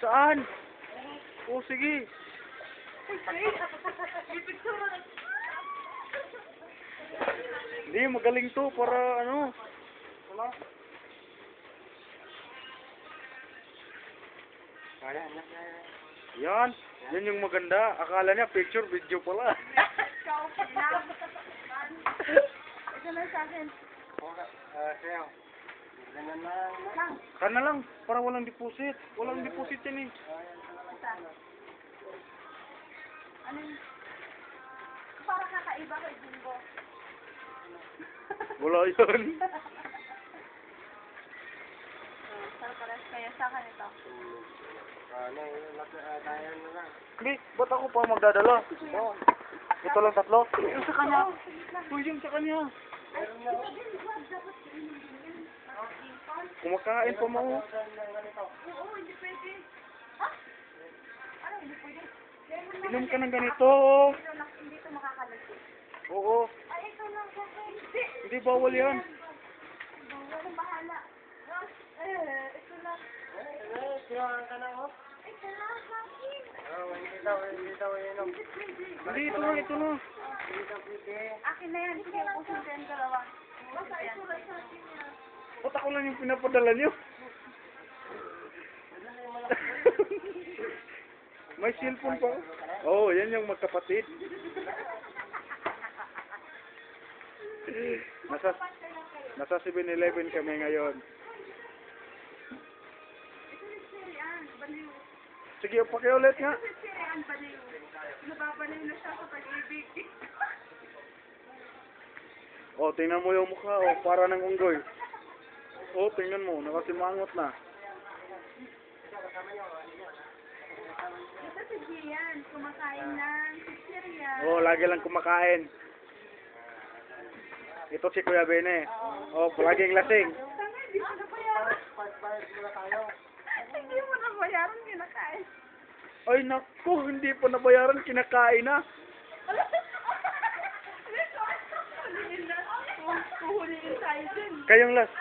Saan? Oh, sige. Hindi, magaling to para ano. Yan. Yan yung maganda. Akala niya picture, video pala. Ito na sa akin. Sana lang, para walang deposit. Walang deposit yan eh. Ano yung... Para kakaiba kay Jimbo. Wala yun. Sarap pares kaya sa akin ito. Hindi, ba't ako pa magdadala? Ito lang tatlo? Yung sa kanya. Uy, yung sa kanya. Kumakain pa mo. Oo, hindi pwede. Ha? Ano, hindi pwede? Inom ka ng ganito. Hindi ito makakalusot. Oo. Ay, ito lang kasi. Hindi bawal yan. Walang bahala. Ito lang. Ito lang sa akin. Hindi, ito na, ito na. Akin na yan. Sige, ubusin ko yung dalawa. Basta ito lang sa akin yan. Ba't ako lang yung pinapadala niyo? May cellphone pa. Oo, yan yung magkapatid. Nasa 7-Eleven kami ngayon. Ito ni Sirian, baliw. Sige, pakiulit nga. Ito si Sirian, baliw. Nababaliw na siya sa pag-ibig. O, tingnan mo yung mukha, o, para ng unggoy. O, tingnan mo, nakasimangot na. Ito si Gian, kumakain ng si Sirian. O, lagi lang kumakain. Ito si Kuya Bene. O, laging lasing. Tanga, hindi mo nabayaran. Hindi mo nabayaran, kinakain. Ay, naku, hindi pa nabayaran, kinakain na. Huliin na. Huliin tayo dun. Kayong last.